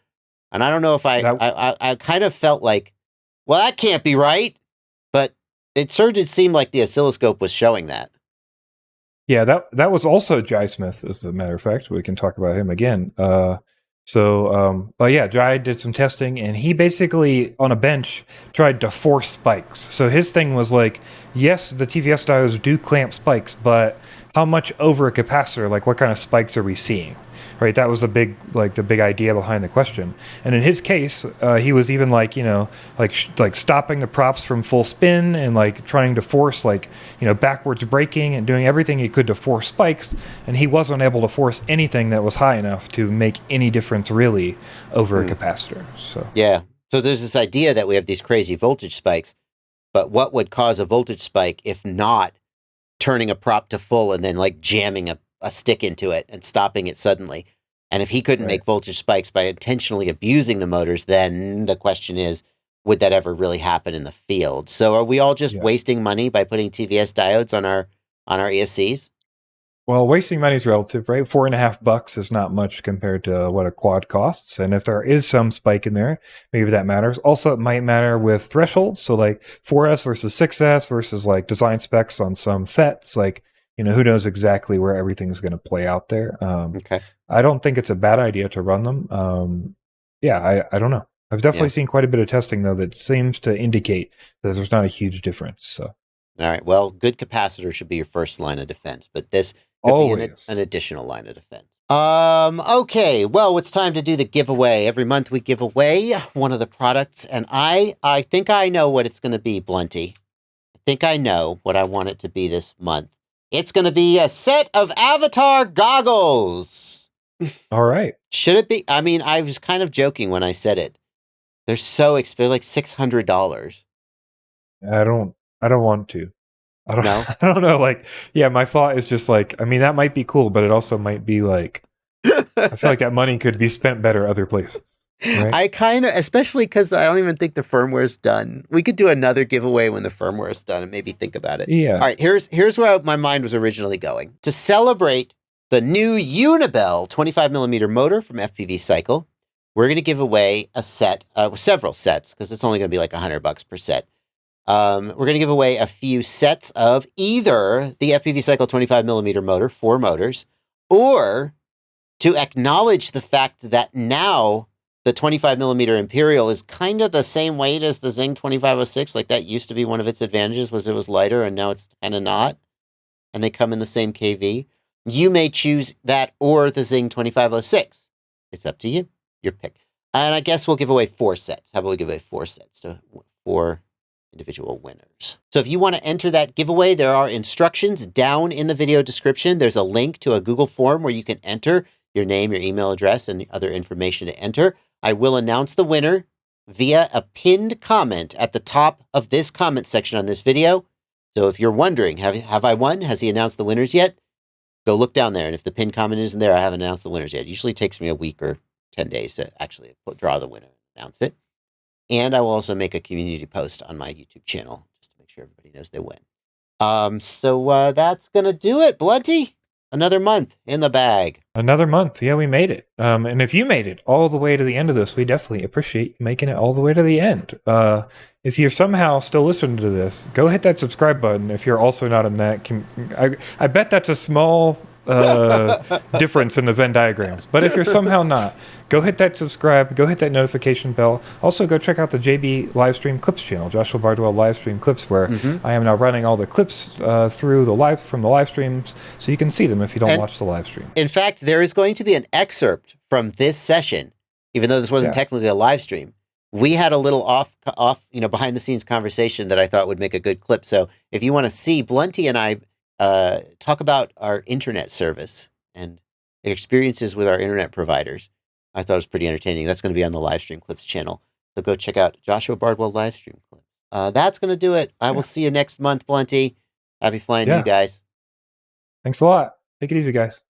And I don't know if I kind of felt like, well, that can't be right. But it sure did seem like the oscilloscope was showing that. Yeah, that was also Jai Smith, as a matter of fact. We can talk about him again. So, but yeah, Jai did some testing, and he basically on a bench tried to force spikes. So his thing was like, yes, the TVS diodes do clamp spikes, but how much over a capacitor? Like, what kind of spikes are we seeing? Right, that was the big idea behind the question. And in his case, he was even like, like stopping the props from full spin and like trying to force backwards braking and doing everything he could to force spikes. And he wasn't able to force anything that was high enough to make any difference really over a capacitor. So yeah, so there's this idea that we have these crazy voltage spikes, but what would cause a voltage spike if not turning a prop to full and then like jamming a stick into it and stopping it suddenly? And if he couldn't make voltage spikes by intentionally abusing the motors, then the question is, would that ever really happen in the field? So are we all just wasting money by putting TVS diodes on our ESCs? Well, wasting money is relative, right? $4.50 is not much compared to what a quad costs. And if there is some spike in there, maybe that matters. Also, it might matter with thresholds. So like 4S versus 6S versus like design specs on some FETs, like, who knows exactly where everything's going to play out there. Okay. I don't think it's a bad idea to run them. I don't know. I've definitely seen quite a bit of testing, though, that seems to indicate that there's not a huge difference. So, all right. Well, good capacitor should be your first line of defense, but this could be an additional line of defense. Okay. Well, it's time to do the giveaway. Every month we give away one of the products, and I think I know what it's going to be, Blunty. I think I know what I want it to be this month. It's going to be a set of Avatar goggles. All right. Should it be? I mean, I was kind of joking when I said it. They're so expensive, like $600. I don't want to. I don't know. I don't know. Like, yeah, my thought is just like, I mean, that might be cool, but it also might be like, I feel like that money could be spent better other places. Right? I kind of, especially because I don't even think the firmware is done. We could do another giveaway when the firmware is done and maybe think about it. Yeah. All right, here's where my mind was originally going. To celebrate the new uni-bell 25mm motor from FPVCycle, we're going to give away a set, several sets, because it's only going to be like $100 per set. We're going to give away a few sets of either the FPVCycle 25mm motor, 4 motors, or to acknowledge the fact that now the 25mm Imperial is kind of the same weight as the Xing 2506. Like, that used to be one of its advantages, was it was lighter, and now it's kind of not. And they come in the same KV. You may choose that or the Xing 2506. It's up to you. Your pick. And I guess we'll give away 4 sets. How about we give away 4 sets to 4 individual winners? So if you want to enter that giveaway, there are instructions down in the video description. There's a link to a Google form where you can enter your name, your email address, and other information to enter. I will announce the winner via a pinned comment at the top of this comment section on this video. So if you're wondering, have I won? Has he announced the winners yet? Go look down there. And if the pinned comment isn't there, I haven't announced the winners yet. It usually takes me a week or 10 days to actually draw the winner and announce it. And I will also make a community post on my YouTube channel just to make sure everybody knows they win. So that's going to do it, Blunty. Another month in the bag. Another month. Yeah, we made it. And if you made it all the way to the end of this, we definitely appreciate you making it all the way to the end. If you're somehow still listening to this, go hit that subscribe button. If you're also not in that, I bet that's a small difference in the Venn diagrams. But if you're somehow not, go hit that subscribe, go hit that notification bell. Also, go check out the JB Livestream Clips channel, Joshua Bardwell Livestream Clips, where I am now running all the clips through from the live streams, so you can see them if you don't watch the live stream. In fact, there is going to be an excerpt from this session, even though this wasn't technically a live stream. We had a little off, behind the scenes conversation that I thought would make a good clip. So if you want to see Blunty and I talk about our internet service and experiences with our internet providers, I thought it was pretty entertaining. That's going to be on the Livestream Clips channel. So go check out Joshua Bardwell Livestream Clips. That's going to do it. I will see you next month, Blunty. Happy flying to you guys. Thanks a lot. Take it easy, guys.